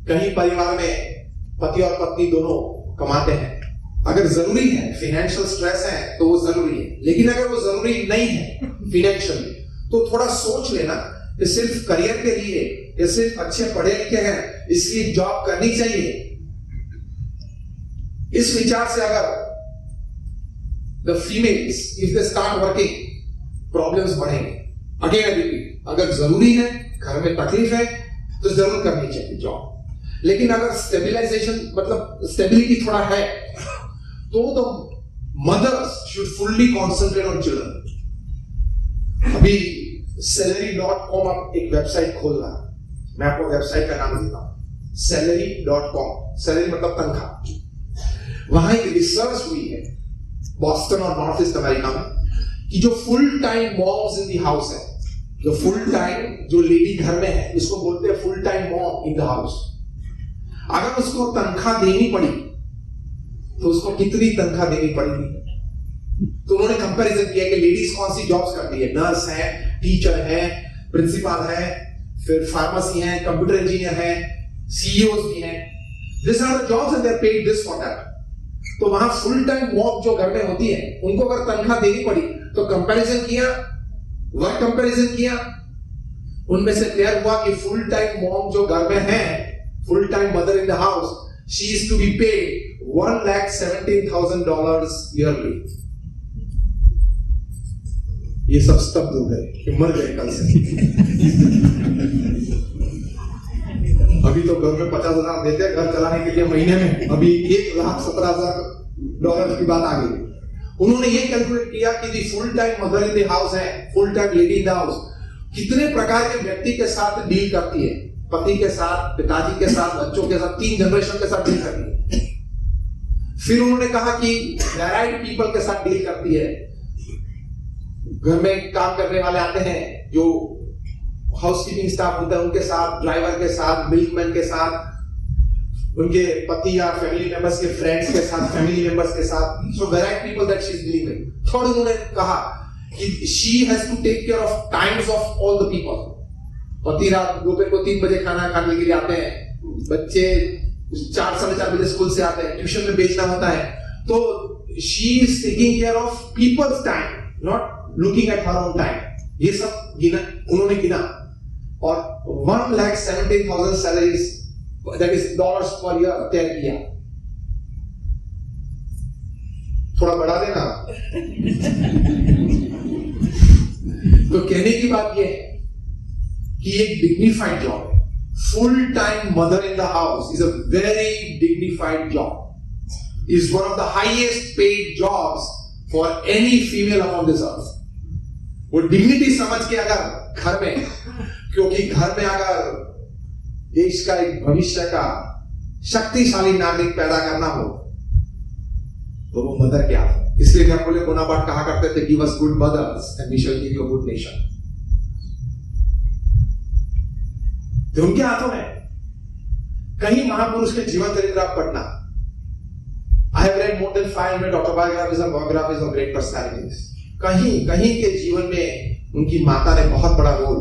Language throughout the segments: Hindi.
कहीं परिवार में पति और पत्नी दोनों कमाते हैं, अगर जरूरी है, फाइनेंशियल स्ट्रेस है तो वो जरूरी है, लेकिन अगर वो जरूरी नहीं है फाइनेंशियल, तो थोड़ा सोच लेना कि सिर्फ करियर के लिए या सिर्फ अच्छे पढ़े लिखे हैं इसलिए जॉब करनी चाहिए। इस विचार से अगर the females if they start working, problems बढ़ेंगे। अगेन रिपीट, अगर जरूरी है, घर में तकलीफ है, तो जरूर करनी चाहिए जॉब। लेकिन अगर स्टेबिलाइजेशन मतलब स्टेबिलिटी थोड़ा है, तो the mothers should fully concentrate on children. अभी salary.com आप एक वेबसाइट खोल रहा है, मैं आपको वेबसाइट का नाम देता हूं, salary.com। सैलरी मतलब तनख्वाह। वहां एक रिसर्च हुई है बॉस्टन और नॉर्थ ईस्ट अमेरिका में कि जो full time moms in the house है, जो फुल टाइम जो लेडी घर में है, इसको बोलते हैं full time mom in the house. अगर उसको तनख्वाह देनी पड़ी तो उसको कितनी तनख्वाह देनी पड़ेगी? तो उन्होंने कंपैरिजन किया कि लेडीज कौन सी जॉब्स करती है। नर्स है, टीचर है, प्रिंसिपल है, फिर फार्मेसी है, कंप्यूटर इंजीनियर है, सीईओज भी हैं। This are the jobs and they are paid this for that. तो वहां फुल टाइम मॉम जो घर में होती है, उनको अगर तनख्वाह देनी पड़ी तो कंपैरिजन किया, वर्क कंपैरिजन किया, उनमें से क्लियर हुआ कि फुल टाइम मॉम जो घर में है, full time mother in the house, she is to be paid $1,17,000 yearly. ये सब स्तब्ध हो गए, मर गए कल से। अभी तो घर में 50,000 देते हैं घर चलाने के लिए महीने में, अभी $1,17,000 की बात आ गई। उन्होंने ये कैलकुलेट किया कि the full time mother in the house है, full time lady in the house, कितने प्रकार के व्यक्ति के साथ डील करती है। पति के साथ, पिताजी के साथ, बच्चों के साथ, 3 जनरेशन के साथ डील करती है। फिर उन्होंने कहा कि वैराइड पीपल के साथ डील करती है। घर में काम करने वाले आते हैं, जो हाउसकीपिंग स्टाफ होता है उनके साथ, ड्राइवर के साथ, मिल्कमैन के साथ, उनके पति या फैमिली मेंबर्स के फ्रेंड्स के साथ, फैमिली मेंबर्स के साथ। So varied people that she is dealing with. Third उन्होंने कहा कि she has to take care of times of all the people. पति रात दोपहर को 3 बजे खाना खाने के लिए आते हैं, बच्चे 4 साढ़े 4 बजे स्कूल से आते हैं, ट्यूशन में भेजना होता है। तो she is taking care of people's time, not looking at her own time. ये सब गिना, उन्होंने गिना, और $1,17,000 salaries that is dollars per year तय किया। थोड़ा बढ़ा देना। तो कहने की बात यह है कि एक डिग्निफाइड जॉब है। Full time mother in the house is a very dignified job, is one of the highest paid jobs for any female upon this earth. वो डिग्निटी समझ के अगर घर में, क्योंकि घर में अगर देश का एक भविष्य का शक्तिशाली नागरिक पैदा करना हो तो वो मदर क्या है। इसलिए नेपोलियन बोनापार्ट कहा करते थे, give us good mothers and we shall give you a good nation. तो उनके हाथों में। कहीं महापुरुष के जीवन चरित्र आप पढ़ना। I have read more than 500 autobiographies and biographies of great personalities. कहीं के जीवन में उनकी माता ने बहुत बड़ा role,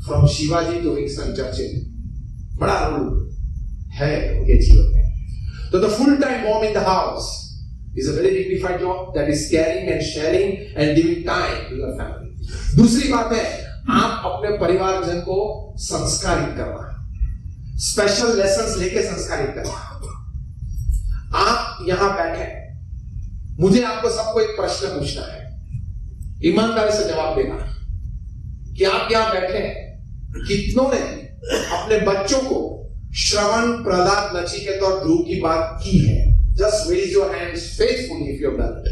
from Shivaji to Winston Churchill, बड़ा रोल है उनके जीवन में। तो the full time mom in the house is a very dignified job that is caring and sharing and giving time to your family. दूसरी बात है, आप अपने परिवारजन को संस्कारित करना, स्पेशल लेसन्स लेके संस्कारित करना। आप यहां बैठे, मुझे आपको सबको एक प्रश्न पूछना है, ईमानदारी से जवाब देना कि आप यहां बैठे हैं, कितनों ने अपने बच्चों को श्रवण, प्रहलाद, नचिकेता और ध्रुव की बात की है? Just raise your hands faithfully if you have done it.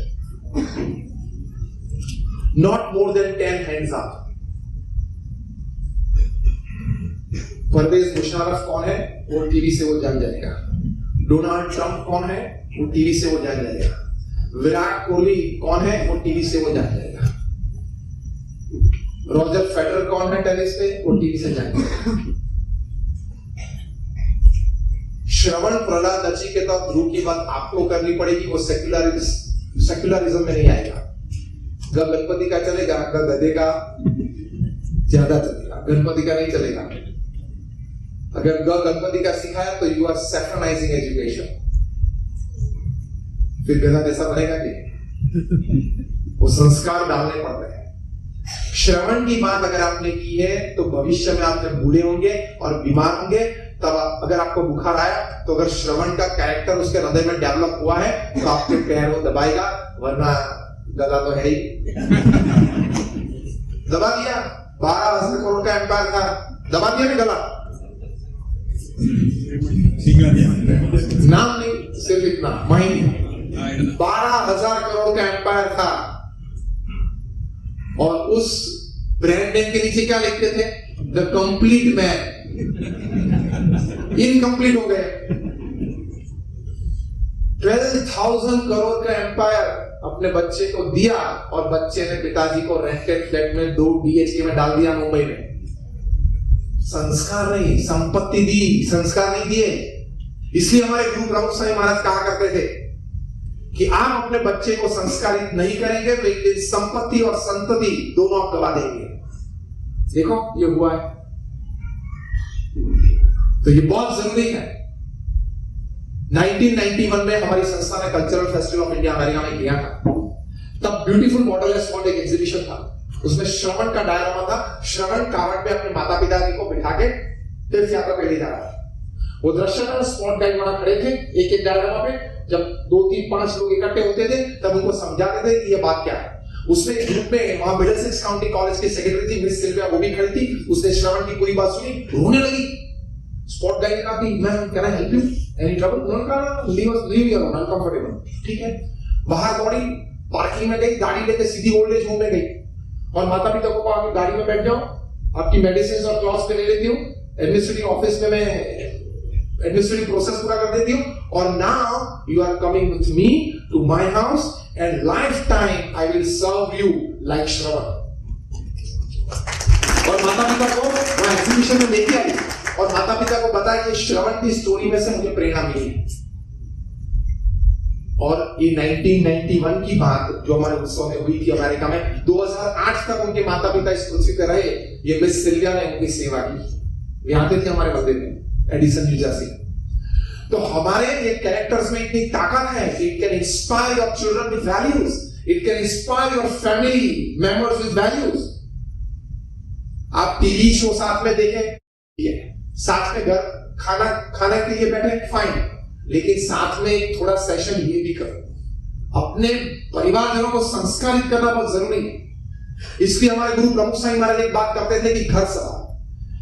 Not more than 10 hands up. Pervez Musharraf कौन है? वो टीवी से वो जान जाएगा। डोनाल्ड ट्रंप कौन है? वो टीवी से वो जान जाएगा। विराट कोहली कौन है? वो टीवी से वो जान जाएगा। रॉजर फेडरर कौन है टेनिस पे? वो टीवी से जान जाएगा। श्रवण, प्रहलाद, नचिकेता और ध्रुव की बात आपको करनी पड़ेगी। वो सेक्युलरिज्म में नहीं आएगा। गणपति का चलेगा, गधे का ज्यादा चलेगा, गणपति का नहीं चलेगा। अगर गणपति का सिखाया तो यू आर सैक्रिफाइसिंग एजुकेशन। फिर गधा कैसा बनेगा कि वो संस्कार डालने पड़ते हैं। श्रवण की बात अगर आपने की है तो भविष्य में आप जब बूढ़े होंगे और बीमार होंगे तब अगर आपको बुखार आया तो अगर श्रवण का कैरेक्टर उसके हृदय में डेवलप हुआ है तो आपके पैर वो दबाएगा, वरना गधा तो है ही। दबा दिया, 12,000 करोड़ का एम्पायर था, दबा दिया नहीं गला, नाम नहीं, सिर्फ इतना महीने 12,000 करोड़ का एम्पायर था। और उस ब्रांड नेम के नीचे क्या लिखते थे? The complete man. इनकम्प्लीट हो गए। 12,000 करोड़ का एम्पायर अपने बच्चे को दिया और बच्चे ने पिताजी को रेंटेड फ्लैट में 2 BHK में डाल दिया मुंबई में। संस्कार नहीं, संपत्ति दी, संस्कार नहीं दिए। इसलिए हमारे गुरु प्रमुख स्वामी महाराज कहा करते थे कि आप अपने बच्चे को संस्कारित नहीं करेंगे तो एक दिन संपत्ति और संतति दोनों आप गवा देंगे। देखो ये हुआ है। तो ये बहुत जरूरी है। 1991 में हमारी संस्था ने cultural festival of India America में किया था। तब ब्यूटीफुल मॉडल स्पॉट एक एग्जीबिशन था, उसमें श्रवण का डायरामा था। श्रवण कावड़ में अपने माता पिता जी को बिठा के तीर्थ यात्रा पे ले जा रहा था। वो दृश्य था, स्पॉट गाइड वहां खड़े थे एक एक डायरामा पे। जब 2, 3, 5 लोग इकट्ठे होते थे तब उनको समझाते थे कि ये बात क्या है। उसमें ग्रुप में वहां मिडिलसेक्स काउंटी कॉलेज की सेक्रेटरी थी मिस सिल्विया, वो भी खड़ी थी। उसने श्रवण की पूरी बात सुनी, रोने लगी। स्पॉट गाइड ने कहा कि ma'am can I help you, any trouble? उन्होंने कहा लीव योर ओन, अनकंफर्टेबल। ठीक है। बाहर दौड़ी, पार्किंग में गई, गाड़ी लेकर सीधी ओल्ड एज होम में गई और माता पिता को कहा कि गाड़ी में बैठ जाओ, आपकी मेडिसिन और क्लॉथ्स पे ले लेती हूँ, एडमिनिस्ट्रेटिव ऑफिस में मैं एडमिनिस्ट्रेटिव प्रोसेस पूरा कर देती हूँ, और now you are coming with me to my house and lifetime I will serve you like Shravan. और माता पिता को वहां एग्जीबिशन में लेके आई और माता पिता को बताया कि श्रवण की स्टोरी में से मुझे प्रेरणा मिली है। और ये 1991 की बात जो हमारे उत्सव में हुई थी अमेरिका में, 2008 तक उनके माता पिता इस पृथ्वी पर रहे। ये मिस सिल्विया ने उनकी सेवा की। वे आते थे हमारे मंदिर में, एडिसन न्यू जर्सी। तो हमारे ये कैरेक्टर्स में इतनी ताकत है कि it can inspire your children with values, it can inspire your family members with values. आप टीवी शो साथ में देखें, साथ में घर खाना के लिए बैठे, फाइन, लेकिन साथ में थोड़ा सेशन ये भी करो। अपने परिवारजनों को संस्कारित करना बहुत जरूरी है। इसलिए हमारे गुरु प्रमुख स्वामी महाराज एक बात करते थे कि घर सभा,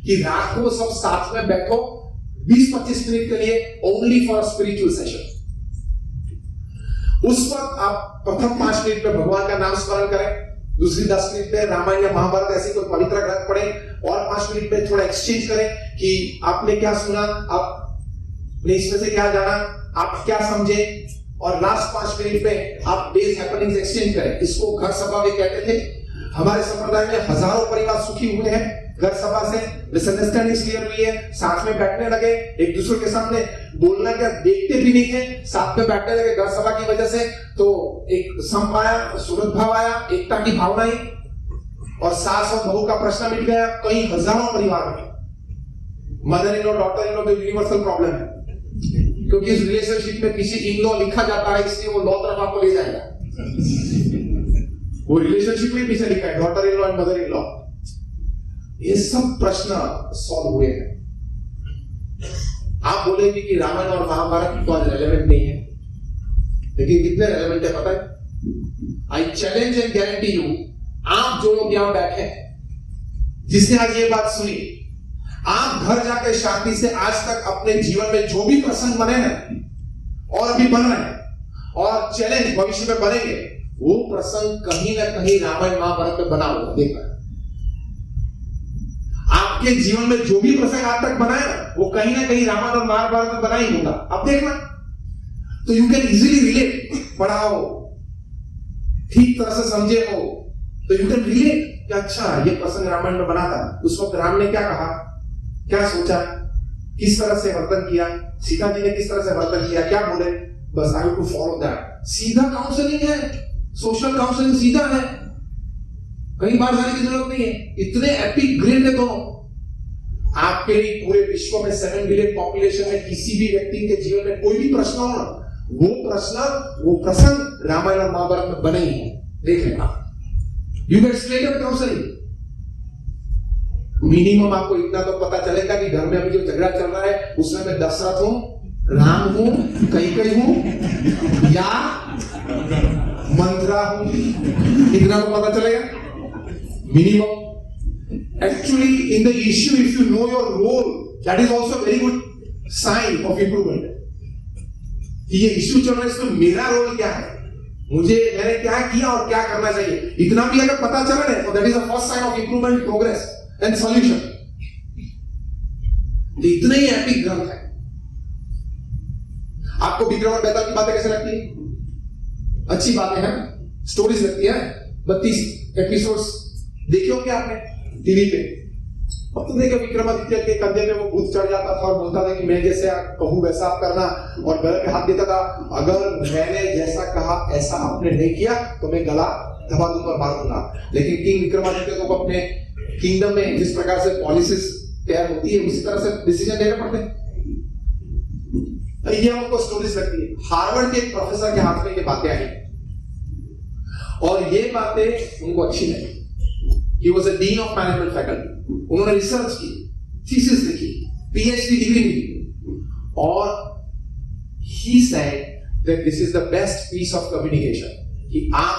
कि रात को सब साथ में बैठो 20-25 मिनट के लिए, ओनली फॉर स्पिरिचुअल सेशन। उस वक्त आप प्रथम 5 मिनट में भगवान का नाम स्मरण करें, दूसरी 10 मिनट में रामायण या महाभारत ऐसी कोई पवित्र ग्रंथ पढ़ें, और 5 मिनट में थोड़ा एक्सचेंज करें कि आपने क्या सुना, आपने इसमें से क्या जाना, आप क्या समझे, और लास्ट 5 मिनट में आप डेज हैपनिंग्स एक्सचेंज करें। इसको घर सभा भी कहते थे। हमारे संप्रदाय में हजारों परिवार सुखी हुए हैं घर सभा से, मिसअंडरस्टैंडिंग क्लियर हुई है, साथ में बैठने लगे, एक दूसरे के सामने बोलना क्या देखते भी नहीं थे, साथ में बैठने लगे घर सभा की वजह से। तो एक सम आया, सुरत भाव आया, एकता की भावना आई, और सास और बहू का प्रश्न मिट गया। कई हजारों परिवार में mother in law daughter in law तो यूनिवर्सल प्रॉब्लम है, क्योंकि इस रिलेशनशिप में किसी इन लॉ लिखा जाता है, इसलिए वो लॉ तरफ आपको ले जाएगा। वो रिलेशनशिप में पीछे लिखा है daughter in law and mother in law. ये सब प्रश्न सॉल्व हुए हैं। आप बोलेंगे कि रामायण और महाभारत तो आज रेलेवेंट नहीं है, लेकिन कितने रेलेवेंट है पता है? I challenge and guarantee you, आप जो लोग यहां बैठे जिसने आज ये बात सुनी, आप घर जाकर शांति से आज तक अपने जीवन में जो भी प्रसंग बने हैं और अभी बन रहे हैं और चैलेंज भविष्य में बनेंगे, वो प्रसंग कहीं ना कहीं रामायण महाभारत में बना होगा। देखना, आपके जीवन में जो भी प्रसंग आज तक बना है वो कहीं ना कहीं रामायण और महाभारत में बना ही होगा। अब देखना, तो यू कैन इजीली रिलेट। पढ़ा हो, ठीक तरह से समझे हो, तो यू कैन रिलेट कि अच्छा ये प्रसंग रामायण में बना था, उस वक्त राम ने क्या कहा, क्या सोचा, किस तरह से वर्तन किया, सीता जी ने किस तरह से वर्तन किया, क्या बोले, बस I have to follow that. सीधा काउंसलिंग है, सोशल काउंसलिंग सीधा है, कहीं बाहर जाने की जरूरत नहीं है। इतने एपिक ग्रेड है दोनों। आपके लिए पूरे विश्व में 7 बिलियन पॉपुलेशन में किसी भी व्यक्ति के जीवन में कोई भी प्रश्न हो ना, वो प्रसंग रामायण और महाभारत में बने ही है। देख लेना, you get straight up counselling. Minimum आपको इतना तो पता चलेगा कि घर में अभी जो झगड़ा चल रहा है उसमें मैं दशरथ हूं, राम हूं, कैकेयी हूं या मंत्रा हूं, इतना तो पता चलेगा minimum. Actually, in the issue, if you know your role, that is also a very good sign of improvement. ये इश्यू चल रहा है, इसमें मेरा रोल क्या है, मैंने क्या किया और क्या करना चाहिए, इतना भी अगर पता चल रहा है तो that is the first sign of improvement, progress and solution. इतने ही एपिक ग्रंथ है। आपको विक्रम और बेताल की बातें कैसे लगती है? अच्छी बातें हैं, स्टोरीज लगती है। 32 एपिसोड्स देखे होंगे आपने टीवी पे। अब तो देखो विक्रमादित्य के कंधे पे वो भूत चढ़ जाता था और बोलता था कि मैं जैसे कहूं वैसा आप करना, और गले पे हाथ देता था, अगर मैंने जैसा कहा ऐसा आपने नहीं किया तो मैं गला दबा दूंगा, मार दूंगा। लेकिन किंग विक्रमादित्य को अपने किंगडम में जिस प्रकार से पॉलिसीज तैयार होती है उसी तरह से डिसीजन लेने पड़ते हैं। ये हमको स्टोरीज लगती है। हार्वर्ड के एक प्रोफेसर के हाथ में ये बातें आई और ये बातें उनको अच्छी लगी। He was a dean of management faculty. उन्होंने रिसर्च की, थीसिस लिखी, PhD डिग्री मिली, और he said that this is the best piece of communication कि आप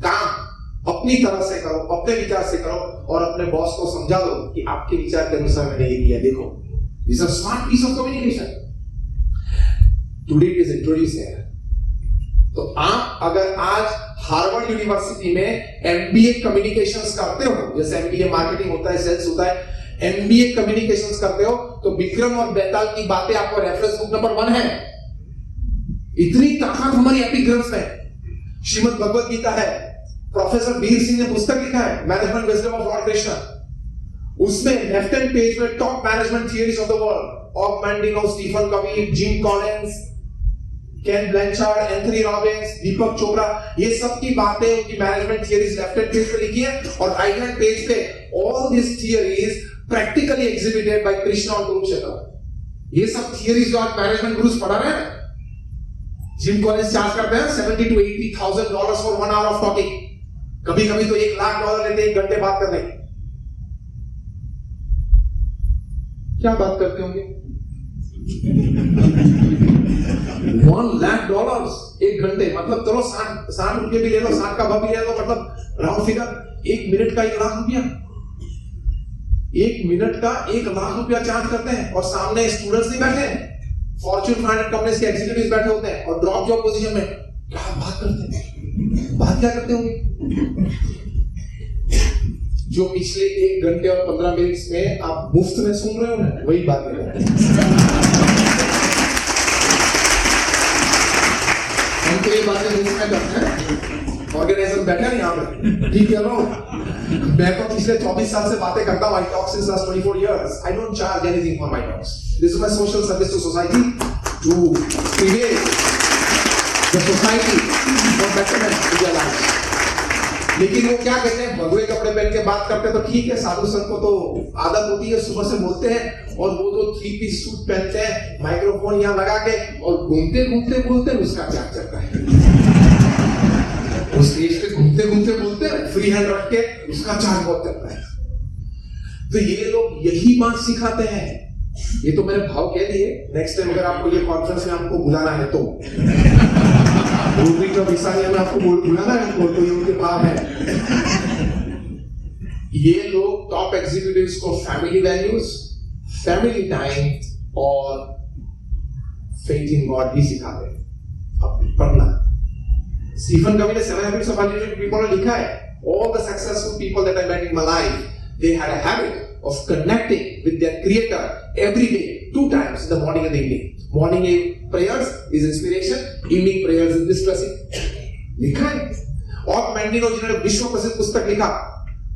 काम अपनी तरह से करो, अपने विचार से करो और अपने बॉस को समझा दो कि आपके विचार के अनुसार मैंने ये किया, देखो। This is a smart piece of communication. Today it is introduced here. तो आप अगर आज हार्वर्ड यूनिवर्सिटी में एमबीए कम्युनिकेशंस करते हो, जैसे एमबीए मार्केटिंग होता है, सेल्स होता है, एमबीए कम्युनिकेशंस करते हो, तो विक्रम और बेताल की बातें आपको रेफरेंस बुक नंबर 1 है। इतनी ताकत हमारी एपिक ग्रंथ में। श्रीमद् भगवत गीता है, प्रोफेसर वीर सिंह ने पुस्तक लिखा है management wisdom of Lord Krishna. उसमें लेफ्ट हैंड पेज में top management theories of the world, Og Mandino, Stephen Covey, Jim Collins, Ken Blanchard, Anthony Robbins, Deepak Chopra, ये सब की बातें उनकी management theories left hand page पे लिखी है, और राइट हैंड पेज पे all this theories practically exhibited by Krishna और कुरुक्षेत्र। ये सब थियरीज जो आज मैनेजमेंट गुरुज पढ़ा रहे हैं, जिम कॉलिंस चार्ज करते हैं $70,000 to $80,000 for 1 hour of talking. कभी कभी तो $1,00,000 लेते हैं 1 घंटे बात करने। क्या बात करते होंगे? $1,00,000 1 घंटे, मतलब चलो 60 रुपये भी ले लो, 60 का भाव भी ले लो, मतलब राउंड फिगर 1 मिनट का $1,00,000, 1 मिनट का $1,00,000 चार्ज करते हैं। और सामने स्टूडेंट्स नहीं बैठे हैं, फॉर्च्यून 500 कंपनीज के एग्जीक्यूटिव्स बैठे होते हैं और ड्रॉप जॉब पोजीशन में। क्या बात करते हैं? बात क्या करते होंगे? जो पिछले 1 घंटे और 15 मिनट में आप मुफ्त में सुन रहे हो ना, वही बात करते हैं। हमको ये बातें मुफ्त में करते हैं। ऑर्गेनाइजर बैठे नहीं यहाँ पे, ठीक है लो। मैं तो पिछले 24 साल से बातें करता हूँ। I talk since last 24 years. I don't charge anything for my talks. This is my social service to society, to prevail the society for betterment of their lives. लेकिन वो क्या कहते हैं, भगवे कपड़े पहन के बात करते हैं तो ठीक है, साधु संत को तो आदत होती है सुबह से बोलते हैं, और वो तो 3 पीस सूट पहनते हैं, माइक्रोफोन यहाँ लगा के, और घूमते घूमते बोलते हैं, उसका क्या चलता है, उस स्टेज पे घूमते घूमते बोलते हैं, फ्री हैंड रख के, उसका चार्ज बहुत चलता है। तो ये लोग यही बात सिखाते हैं। ये तो मैंने भाव कह दिए। नेक्स्ट टाइम अगर आपको ये कॉन्फ्रेंस में आपको बुलाना है तो में आपको बुलाना है तो ये उनके भाव है। ये लोग टॉप एग्जीक्यूटिव्स को फैमिली वैल्यूज, फैमिली टाइम और फेथ इन गॉड भी सिखाते हैं। अब पढ़ना, स्टीफन कवी ने 7 Habits of Highly Effective People में लिखा है, all the successful people that I met in my life, they had a habit of connecting with their creator every day, 2 times in the morning and the evening. Morning prayers is inspiration, evening prayers is distressing. लिखा है। और मैंडिनो जिन्होंने विश्व प्रसिद्ध पुस्तक लिखा,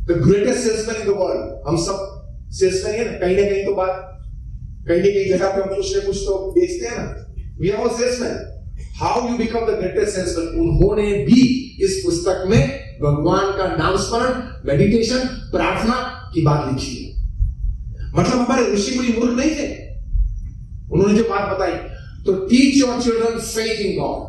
The Greatest Salesman in the World, हम सब सेल्समैन हैं ना कहीं तो बात, कहीं न कहीं जगह पे हम कुछ न कुछ तो बेचते हैं ना। We are all salesmen. How you become the greatest salesman? उन्होंने भी इस पुस्तक में भगवान का नाम स्मरण, मेडिटेशन, प्रार्थना की बात लिखी है। मतलब हमारे ऋषि मुनि मूर्ख नहीं थे, उन्होंने जो बात बताई। तो teach your children faith in God,